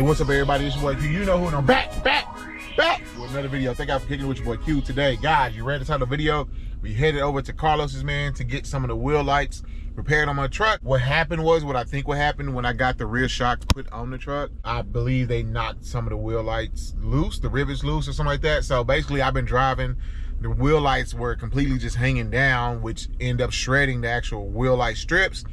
Hey, what's up, everybody? It's your boy Q. You know who, and I'm back with another video. Thank God for kicking it with your boy Q today. Guys, you ready to start the video? We headed over to Carlos's, man, to get some of the wheel lights repaired on my truck. What happened was, what I think what happened when I got the rear shock put on the truck, I believe they knocked some of the wheel lights loose, the rivets loose or something like that. So basically, I've been driving, the wheel lights were completely just hanging down, which end up shredding the actual wheel light strips.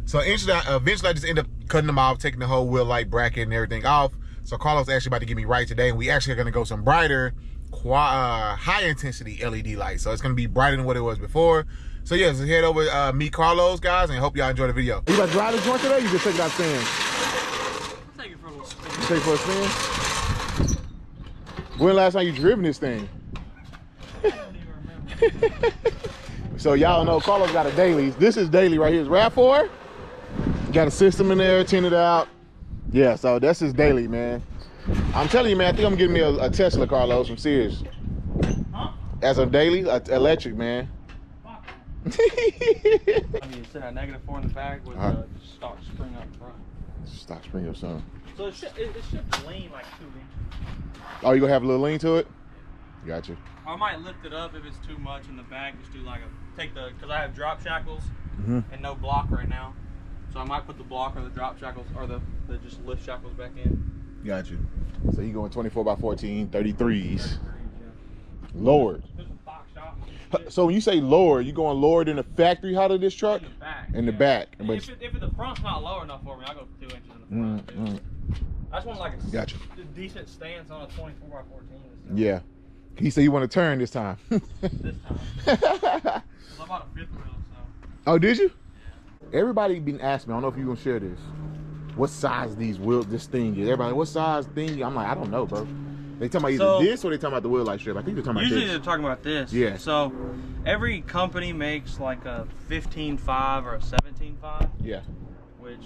So eventually I just end up cutting them off, taking the whole wheel light bracket and everything off. So Carlos actually about to get me right today, and we actually are gonna go some brighter, high intensity LED lights. So it's gonna be brighter than what it was before. So yeah, let's head over, meet Carlos, guys, and hope y'all enjoy the video. You about to drive this joint today, or you just take it out stand? I'll take it for a little spin. You take it for a spin? When last time you driven this thing? I don't even remember. So y'all know Carlos got a daily. This is daily right here. It's RAV4. Got a system in there, tinted out. Yeah, so that's his daily, man. I'm telling you, man, I think I'm getting me a Tesla, Carlos, from Sears. Huh? As a daily, electric, man. Fuck. I mean, sit at -4 in the back with the stock spring up front. Stock spring or something. So it should lean like 2 inches. Oh, you gonna have a little lean to it? Gotcha. I might lift it up if it's too much in the back. Just do like because I have drop shackles and no block right now. So I might put the block or the drop shackles or the just lift shackles back in. Gotcha. So you going 24x14, 33s. Yeah. Lowered. There's a box shop. So when you say lower, you going lower than the factory height of this truck? In the back. In the back. But If the front's not low enough for me, I'll go 2 inches in the front. I just want like a decent stance on a 24x14. Yeah. He said you want to turn this time. This time. I bought a 5th wheel, so. Oh, did you? Yeah. Everybody been asking me, I don't know if you're going to share this, what size this thing is. Everybody, what size thing? I'm like, I don't know, bro. They talking about either this or they talking about the wheel light strip. I think they're talking about usually this. they're talking about this. Yeah. So every company makes like a 15.5 or a 17.5. Yeah. Which,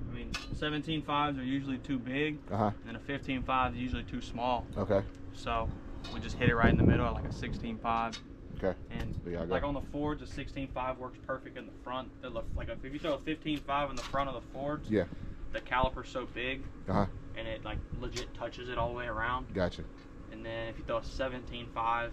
I mean, 17.5s are usually too big. And a 15.5 is usually too small. Okay. So we just hit it right in the middle at like a 16.5. Okay. And like on the Fords, a 16.5 works perfect in the front. Like if you throw a 15.5 in the front of the Fords, yeah, the caliper's so big, and it like legit touches it all the way around. Gotcha. And then if you throw a 17.5,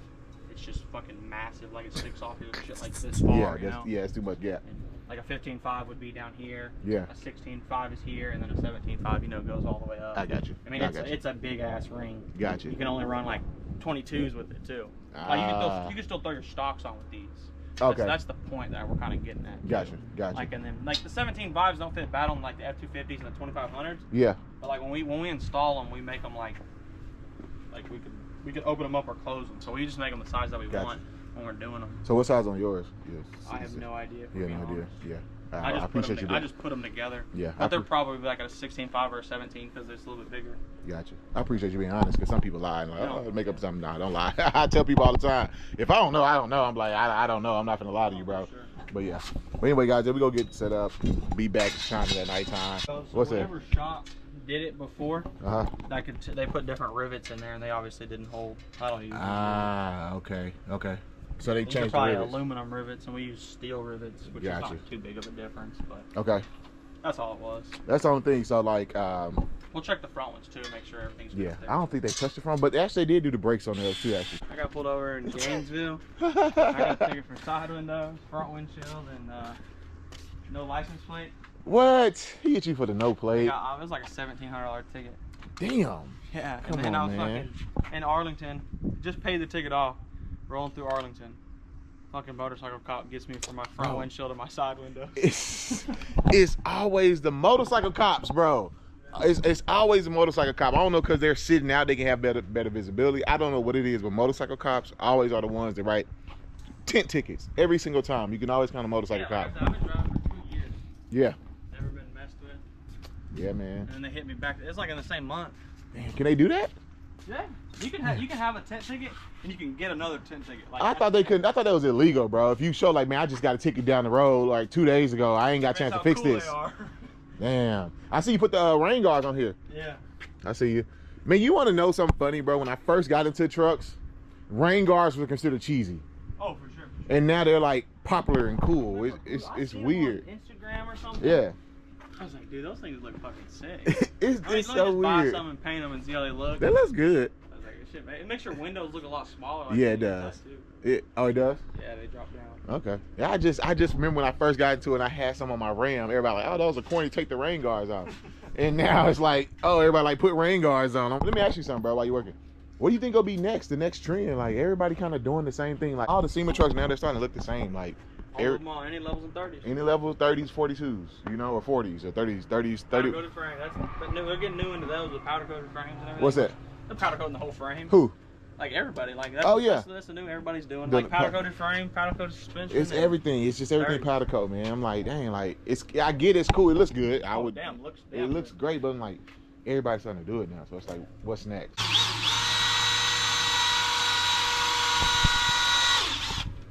it's just fucking massive. Like it sticks off your shit like this far. Yeah, it's too much. Yeah. And like a 15.5 would be down here. Yeah. A 16.5 is here, and then a 17.5 goes all the way up. I got you. I mean, it's a big ass ring. Gotcha. You can only run like 22s with it too. Like you can still throw your stocks on with these. Okay. That's the point that we're kind of getting at. Gotcha. Like, and then like the 17.5s don't fit bad on like the F250s and the 2500s. Yeah. But like when we install them, we make them like we could open them up or close them. So we just make them the size that we want when we're doing them. So what size on yours? Yes. I have no idea. Yeah, no idea. Yeah. I just put them together. Yeah. But they're probably like a 16.5 or a 17 because it's a little bit bigger. Gotcha. I appreciate you being honest, because some people lie and like, oh, make up something. Nah, don't lie. I tell people all the time, if I don't know, I don't know. I'm like, I don't know. I'm not gonna lie to you, bro. Sure. But yeah. But anyway, guys, then we go get set up. Be back. It's time at nighttime. So what's that? Whatever shop did it before, they put different rivets in there, and they obviously didn't hold. I don't use. Okay. So they changed probably the rivets. Aluminum rivets, and we use steel rivets, which is not too big of a difference. But okay. That's all it was. That's the only thing. So like, we'll check the front ones too, make sure everything's good. I don't think they touched the front, but they actually did do the brakes on those too. Actually, I got pulled over in Gainesville. I got a ticket for side windows, front windshield, and no license plate. What? He hit you for the no plate? It was like a $1,700 ticket. Damn. Yeah. Come and then on, I was fucking in Arlington. Just paid the ticket off. Rolling through Arlington. Fucking motorcycle cop gets me for my front windshield and my side window. It's always the motorcycle cops, bro. It's always the motorcycle cop. I don't know, because they're sitting out, they can have better visibility. I don't know what it is, but motorcycle cops always are the ones that write tent tickets every single time. You can always count a motorcycle cop. I've been driving for 2 years. Yeah. Never been messed with. Yeah, man. And then they hit me back. It's like in the same month. Man, can they do that? Yeah, you can have a tent ticket and you can get another tent ticket. Like I thought they couldn't. I thought that was illegal, bro. If you show like, man, I just got a ticket down the road like 2 days ago. I ain't got a chance to fix this. Damn. I see you put the rain guards on here. Yeah. I see you. Man, you want to know something funny, bro? When I first got into trucks, rain guards were considered cheesy. Oh, for sure. And now they're like popular and cool. It's weird. On Instagram or something. Yeah. I was like, dude, those things look fucking sick. It's so just buy weird. some and paint them and see how they look. That looks good. I was like, shit, man. It makes your windows look a lot smaller. Like Yeah, it does. Oh, it does? Yeah, they drop down. Okay. Yeah, I just remember when I first got into it and I had some on my Ram. Everybody like, oh, those are corny, take the rain guards off. And now it's like, oh, everybody like put rain guards on them. Let me ask you something, bro, while you're working. What do you think will be next, the next trend? Like everybody kind of doing the same thing. Like all the SEMA trucks now, they're starting to look the same. Like all of them on any levels and 30s. Any levels, 30s, 42s, you know, or 40s, or 30s, 30s, 30s. Powder coated frame. They're getting new into those with powder coated frames and everything. What's that? They're powder coating the whole frame. Who? Like everybody. Like that's the new everybody's doing. Like powder coated frame, powder coated suspension. It's everything. It's just everything powder coat, man. I'm like, dang, like I get it's cool. It looks good. It looks great, but I'm like, everybody's starting to do it now. So it's like, what's next?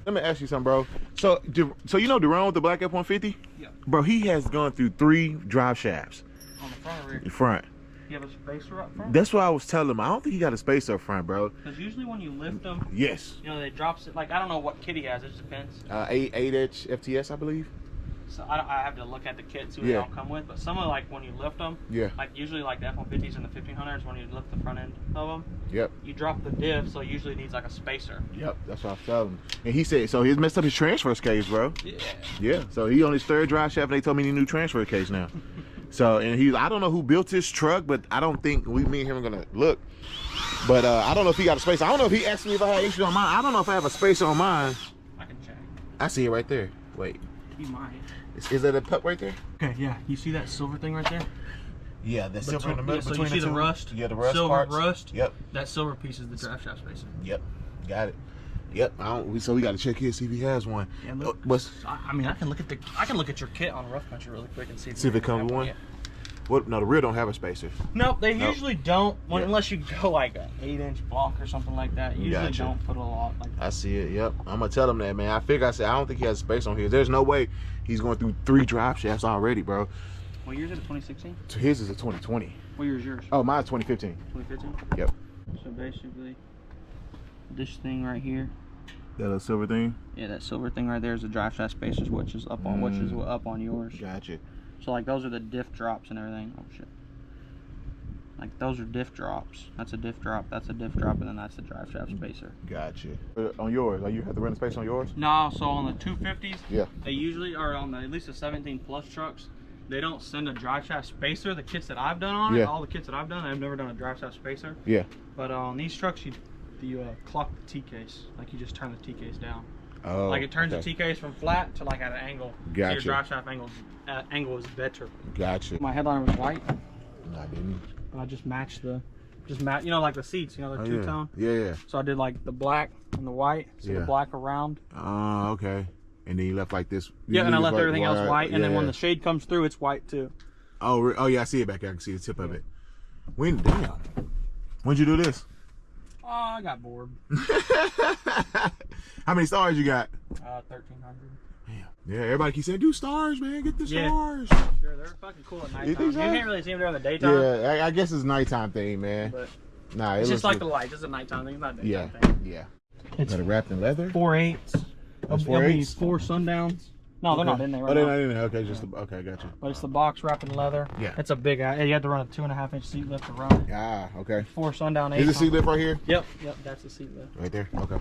Let me ask you something, bro. So you know Duran with the black F-150? Yeah. Bro, he has gone through 3 drive shafts. On the front or rear? The front. You have a spacer up front? That's what I was telling him. I don't think he got a spacer up front, bro. Because usually when you lift them, yes, you know, they drops it. Like, I don't know what kit he has. It just depends. 8-inch FTS, I believe. So I have to look at the kit, see what they all come with. But some of like when you lift them, like usually like the F-150s and the 1500s, when you lift the front end of them, you drop the diff, so it usually needs like a spacer. Yep, that's what I was telling him. And he said, so he's messed up his transfer case, bro. Yeah. Yeah, so he on his 3rd drive shaft, and they told me he need a new transfer case now. So, and I don't know who built this truck, but I don't think me and him are gonna look. But I don't know if he got a spacer. I don't know if he asked me if I had issues on mine. I don't know if I have a spacer on mine. I can check. I see it right there. Wait. You might. Is that a pup right there? Okay, yeah. You see that silver thing right there? Yeah, that silver in the middle. So you see the rust? Yeah, the rust silver parts. Rust? Yep. That silver piece is the drive shaft spacer. Yep. Got it. Yep. So we got to check his, see if he has one. Yeah, look. I mean, I can look at your kit on Rough Country really quick and see if it comes with one. Yeah. What? No, the rear don't have a spacer. Nope, they usually don't. Unless you go like an 8-inch block or something like that. You usually don't put a lot like that. I see it. Yep. I'm gonna tell him that, man. I said I don't think he has space on here. There's no way he's going through 3 drive shafts already, bro. What year is it? 2016? His is a 2020. What year is yours? Oh, mine's 2015. 2015? Yep. So basically, this thing right here. That little silver thing? Yeah, that silver thing right there is the drive shaft spacers, which is up on yours. Gotcha. So like those are the diff drops and everything. Oh shit. Like those are diff drops. That's a diff drop. That's a diff drop, and then that's the drive shaft spacer. Gotcha. On yours, you have to run a spacer on yours? No. So on the 250s, yeah, they usually are on at least the 17 plus trucks. They don't send a drive shaft spacer. The kits that I've done on it, all the kits that I've done, I've never done a drive shaft spacer. Yeah. But on these trucks, you clock the T case. Like you just turn the T case down. Oh. Like it turns the T case from flat to like at an angle. Gotcha. So your drive shaft angle is better. Gotcha. My headliner was white. No, I didn't. But I just matched you know, like the seats, you know, the two-tone. Yeah. So I did like the black and the white. So the black around. Oh, okay. And then you left like this. Yeah, and I left everything else white. And then when the shade comes through, it's white too. Oh yeah, I see it back there. I can see the tip of it. When'd you do this? Oh, I got bored. How many stars you got? 1,300. Yeah, everybody keeps saying, do stars, man. Get the stars. Sure, they're fucking cool at nighttime. You can't really see them during the daytime. Yeah, I guess it's a nighttime thing, man. But nah, it's just like the lights. It's a nighttime thing. It's not a daytime thing. Yeah. It's got it wrapped in leather? 4/8. That's 4/8? 4 sundowns. No, they're not in there right now. They're not in there. Okay, okay, gotcha. But it's the box wrapped in leather. Yeah. It's a big, you have to run a 2.5-inch seat lift to run it. Ah, okay. 4 sundown 8. Is the seat lift right here? Yep, that's the seat lift. Right there? Okay.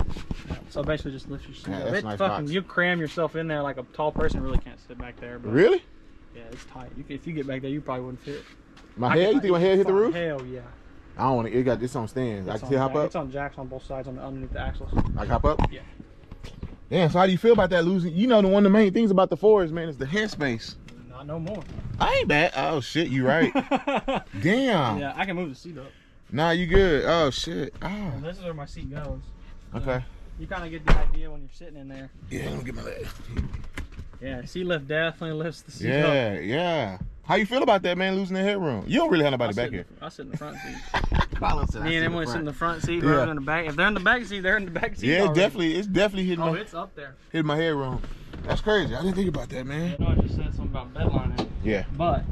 Yeah, so basically just lift your seat up. That's a nice box. You cram yourself in there like a tall person really can't sit back there. But really? Yeah, it's tight. If you get back there, you probably wouldn't fit. My head? You think my head hit the roof? Hell yeah. I don't want to. It got this on stands. I can hop up? It's on jacks on both sides underneath the axles. I can hop up? Yeah. Yeah, so how do you feel about that losing? You know, one of the main things about the Fords, man, is the headspace. Not no more. I ain't bad. Oh, shit, you right. Damn. Yeah, I can move the seat up. Nah, you good. Oh, shit. Oh. And this is where my seat goes. Okay. You kind of get the idea when you're sitting in there. Yeah, let me get my leg. Yeah, seat lift definitely lifts the seat up. Yeah. How you feel about that, man, losing the headroom? You don't really have nobody back here. I sit in the front seat. Me and Emily sit in the front seat, rather than the back. If they're in the back seat, they're in the back seat. Yeah, it's definitely hitting my. Oh, it's up there. Hitting my headroom. That's crazy. I didn't think about that, man. Yeah, no, I just said something about bedlining. Yeah. But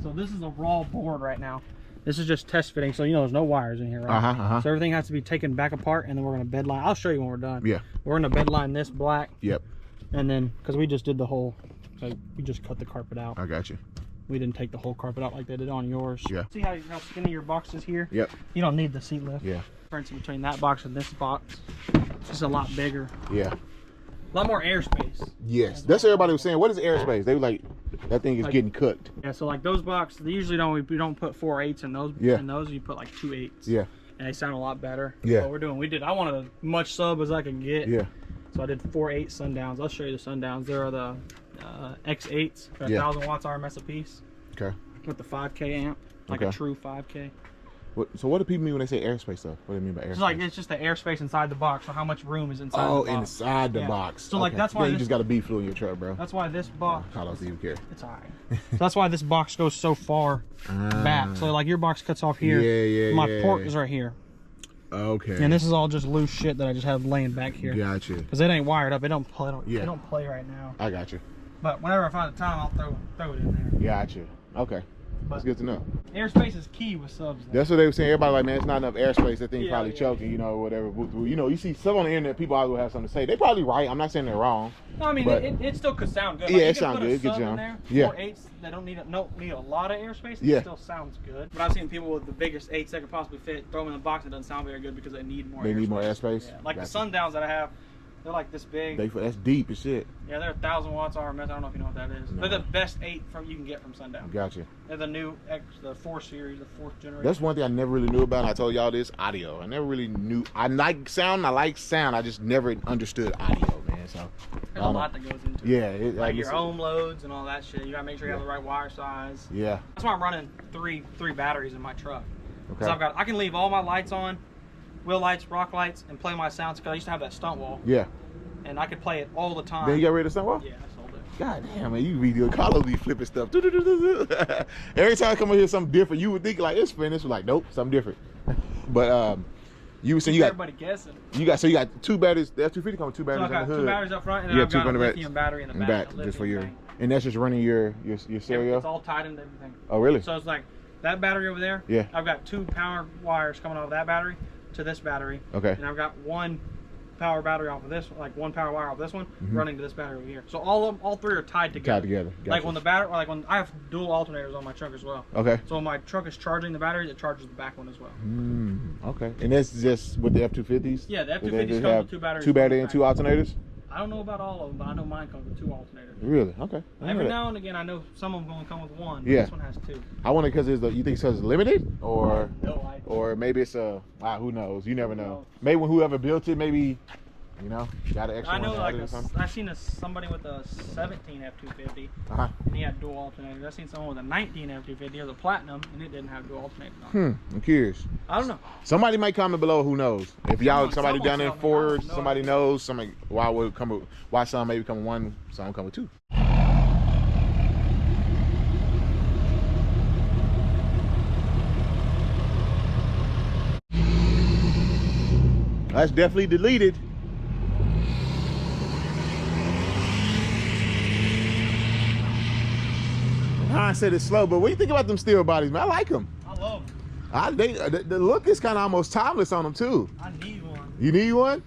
so this is a raw board right now. This is just test fitting, so you know there's no wires in here, right? So everything has to be taken back apart, and then we're gonna bedline. I'll show you when we're done. Yeah. We're gonna bedline this black. Yep. And then, because we just did the whole, so we just cut the carpet out. I got you. we didn't take the whole carpet out like they did on yours. Yeah. See how skinny your box is here? Yep. You don't need the seat lift. Yeah. The difference between that box and this box is just a lot bigger. Yeah. A lot more airspace. Yes. That's what everybody was saying. What is airspace? They were like, that thing is getting cooked. Yeah, so like those boxes, they usually we don't put 4 8s in those. Yeah. In those, you put like 2 8s. Yeah. And they sound a lot better. Yeah. What we're doing, I wanted as much sub as I could get. Yeah. So I did 4 8 sundowns. I'll show you the sundowns. There are the X8s, 1,000 watts RMS a piece. Okay. With the 5K amp, like a true 5K. So what do people mean when they say airspace stuff? What do they mean by airspace? It's just the airspace inside the box. So how much room is inside the box. Oh, inside the box. So like that's why you just got a beef fluid in your truck, bro. That's why this box. I don't even care. It's alright. So that's why this box goes so far back. So like your box cuts off here. Yeah. My port is right here. Okay. And this is all just loose shit that I just have laying back here. Gotcha. Because it ain't wired up. It don't play. It don't play right now. I got you. But whenever I find the time, I'll throw it in there. Gotcha. Okay. That's good to know. Airspace is key with subs. Though. That's what they were saying. Everybody like, man, it's not enough airspace. That thing probably choking, you know, whatever. You know, you see some on the internet, people always will have something to say. They probably right. I'm not saying they're wrong. No, I mean, it still could sound good. Yeah, like, it sounds good. Good job. Yeah. 4 8s, they don't need a lot of airspace. It still sounds good. But I've seen people with the biggest 8s that could possibly fit, throw them in the box. It doesn't sound very good because they need more. They need more airspace. Yeah. Like the sundowns that I have. They're like this big. That's deep as shit. Yeah, they're 1,000 watts RMS. I don't know if you know what that is. No. They're the best 8 you can get from Sundown. Gotcha. They're the new the 4 series, the 4th generation. That's one thing I never really knew about. And I told y'all this audio. I never really knew. I like sound. I just never understood audio, man. So there's a lot that goes into it. Yeah, like your ohm loads and all that shit. You gotta make sure you have the right wire size. Yeah. That's why I'm running three batteries in my truck. Okay. I can leave all my lights on, wheel lights, rock lights, and play my sounds because I used to have that stunt wall. Yeah. And I could play it all the time. Then you got rid of the stunt wall? Yeah, I sold it. God damn, man, you video Carlos be flipping stuff. Every time I come in here something different, you would think like it's finished. Like, nope, something different. But you were saying you got everybody guessing. You got 2 batteries. The F250 comes with 2 batteries on the hood. 2 batteries up front, and then I've got a lithium battery in the back. Just for your, and that's just running your stereo. It's all tied into everything. Oh really? So it's like that battery over there. Yeah. I've got 2 power wires coming off that battery to this battery. Okay. And I've got 1 power battery off of this, like 1 power wire off this one, running to this battery over here. So all 3 are tied together. Gotcha. Like when the battery, like when I have dual alternators on my truck as well. Okay. So when my truck is charging the batteries, it charges the back one as well. Okay. And that's just with the F250s? Yeah, the F250s come with 2 batteries. 2 batteries and 2 alternators? I don't know about all of them, but I know mine comes with 2 alternators. Really? Okay. Every now and again, I know some of them going to come with 1. Yeah. This one has 2. I wonder because you think it's limited, or no idea. Or maybe it's who knows? You never know. Maybe when whoever built it, maybe. You know, got an extra. I know, like I seen somebody with a 17 F250, and he had dual alternators. I seen someone with a 19 F250, it was a platinum, and it didn't have dual alternators on. I'm curious. I don't know. Somebody might comment below. Who knows? If y'all, somebody down there in Ford, somebody knows. Somebody why some maybe come with 1, some come with 2. That's definitely deleted. I said it's slow, but what do you think about them steel bodies, man? I like them. I love them. The look is kind of almost timeless on them too. I need one. You need one?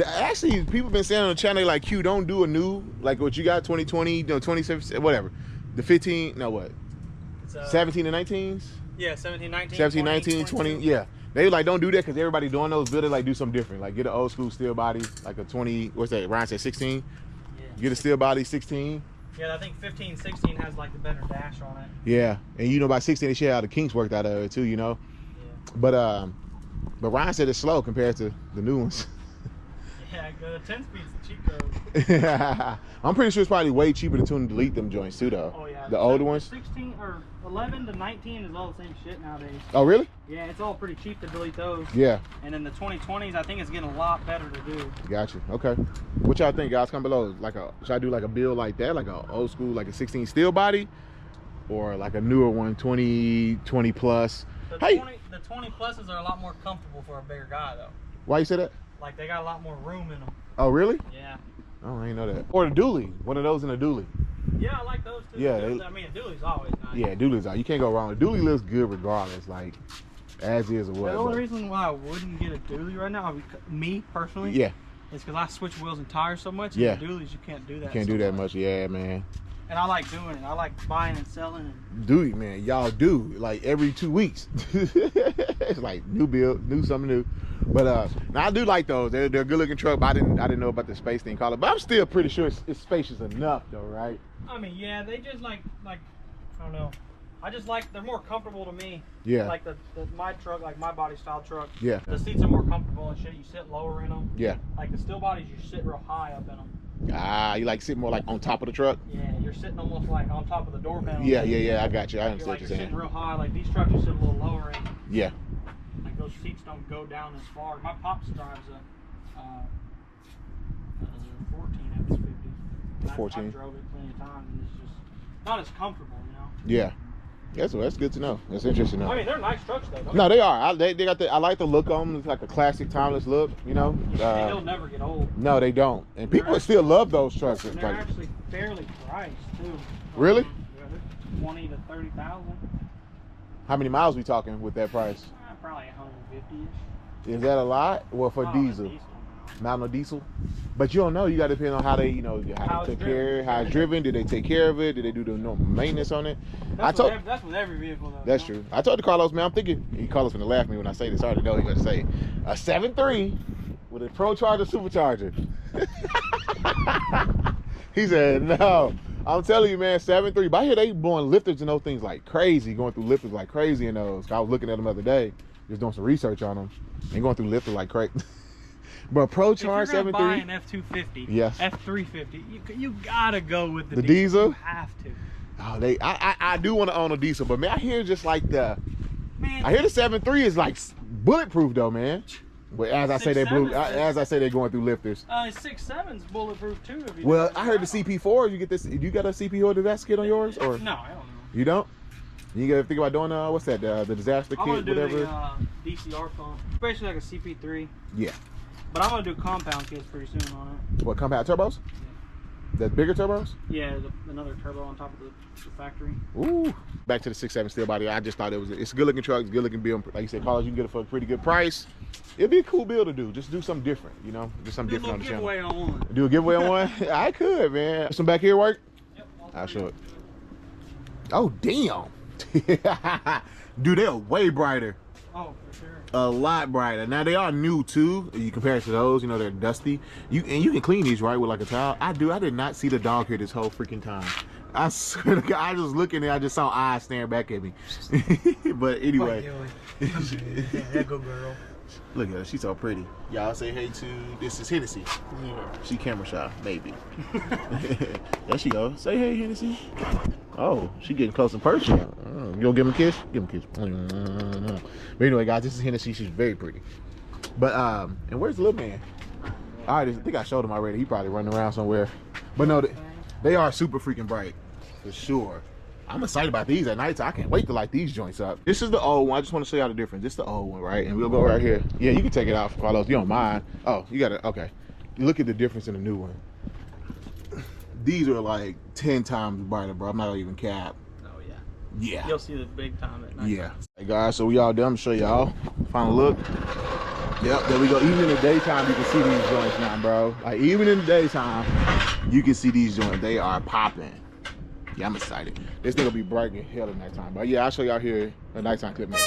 Actually, people been saying on the channel like, Q, don't do a new, like what you got, 2020, 2017, whatever. The 15, no what? 17 and 19s? Yeah, 17, 19, 17, 19, 20, yeah. They like, don't do that because everybody doing those. Build it, like do something different. Like get an old school steel body, like a 20, what's that, Ryan said 16? Yeah. Get a steel body, 16. Yeah, I think 15, 16 has like the better dash on it. Yeah, and you know by 16 they share how the kinks worked out of it too, you know. Yeah. But Ryan said it's slow compared to the new ones. Yeah, the 10 speed's the cheap code. I'm pretty sure it's probably way cheaper to tune and delete them joints too, though. Oh yeah. The older ones. 16 or 11 to 19 is all the same shit nowadays. Oh really? Yeah, it's all pretty cheap to delete those. Yeah. And in the 2020s, I think it's getting a lot better to do. Gotcha. Okay. What y'all think, guys? Comment below. Should I do like a build like that, like a old school, like a 16 steel body, or like a newer one, 20 plus? The 20 pluses are a lot more comfortable for a bigger guy, though. Why you say that? Like they got a lot more room in them. Oh really? Yeah. Oh, I didn't know that. Or the dually, one of those in a dually. Yeah, I like those too. Yeah, I mean, a dually's always nice. Yeah, dually's out. You can't go wrong. A dually looks good regardless, like as is or what. The only reason why I wouldn't get a dually right now, me personally, It's because I switch wheels and tires so much. Yeah. In the dualies, you can't do that. You can't do that much. Yeah, man. And I like doing it. I like buying and selling. Dude, man, y'all do like every 2 weeks. It's like new build, new something new. But now I do like those. They're a good looking truck. But I didn't know about the space thing, call it. But I'm still pretty sure it's spacious enough, though, right? I mean, yeah, they just like I don't know. I just like, they're more comfortable to me. Yeah. Like my truck, like my body style truck. Yeah. The seats are more comfortable and shit. You sit lower in them. Yeah. Like the steel bodies, you sit real high up in them. Ah, you like sit more like on top of the truck? Yeah, you're sitting almost like on top of the door panel. Yeah, I got you. I understand what you're saying. sitting real high. Like these trucks, you sit a little lower in. Yeah. Like those seats don't go down as far. My pops drives a 14 F150. 14. I drove it plenty of times, and it's just not as comfortable, you know. Yeah. That's good to know. That's interesting to know. I mean, they're nice trucks though. No, they are. They got I like the look on them. It's like a classic, timeless look. You know. They'll never get old. No, they don't. And people still love those trucks. And they're actually fairly priced too. Really? Yeah, they're 20 to 30,000. How many miles we talking with that price? Probably 150-ish. Is that a lot? Well, for diesel. Not no diesel. But you don't know. You got to depend on how they, how they take care, how it's driven. Did they take care of it? Did they do the normal maintenance on it? That's with every vehicle, though. That's true. I told Carlos, man, I'm thinking, Carlos gonna laugh at me when I say this. I already know he's gonna say a 7.3 with a Pro Charger supercharger. He said, no. I'm telling you, man, 7.3. But I hear they blowing lifters and those things like crazy, going through lifters like crazy in those. I was looking at them the other day, just doing some research on them. And going through lifters like crazy. But Pro Charge 7.3. Buy an F250, yes, F350. You gotta go with the diesel. You have to. Oh, I do want to own a diesel, but man, I hear just like I hear the 7.3 is like bulletproof though, man. But as I say, they're going through lifters. 6.7's bulletproof too. If you well, I heard the CP4. You get this? You got a CP4 disaster kit on yours, or no? I don't know. You don't? You gotta think about doing what's that? The disaster kit, whatever. I'm gonna do the DCR pump, basically like a CP3. Yeah. But I'm gonna do compound kits pretty soon on it. What, compound turbos? Yeah. The bigger turbos? Yeah, another turbo on top of the factory. Ooh. Back to the 6.7 steel body. I just thought it's a good looking truck, it's a good looking build. Like you said, Carlos, you can get it for a pretty good price. It'd be a cool build to do. Just do something different, just something different on the channel. Do a giveaway on one. Do a giveaway on one? I could, man. Some back here work? Yep. I'll show it. Oh, damn. Dude, they're way brighter. Oh, for sure. A lot brighter. Now they are new too. You compare it to those, they're dusty. You can clean these right with like a towel. I did not see the dog here this whole freaking time. I swear to God, I was looking there, I just saw eyes staring back at me. But anyway. Yeah, go girl. Look at her, she's so pretty. Y'all say hey to, this is Hennessy. Yeah. She camera shy, maybe. There she goes. Say hey, Hennessy. Oh, she getting close and personal. You gonna give him a kiss? Give him a kiss. But anyway, guys, this is Hennessy. She's very pretty. But, and where's the little man? All right, I think I showed him already. He probably running around somewhere. But no, they are super freaking bright, for sure. I'm excited about these at night. I can't wait to light these joints up. This is the old one. I just want to show y'all the difference. This is the old one, right? And we'll go right here. Yeah, you can take it out, Carlos. You don't mind. Oh, you got it. Okay. Look at the difference in the new one. These are like 10 times brighter, bro. I'm not even cap. Oh, yeah. Yeah. You'll see the big time at night. Yeah. Hey, guys, so we all done. I'm show y'all. Final look. Yep, there we go. Even in the daytime, you can see these joints now, bro. Like, even in the daytime, you can see these joints. They are popping. Yeah, I'm excited. This thing will be bright in hell at nighttime. But yeah, I'll show y'all here a nighttime clip, man.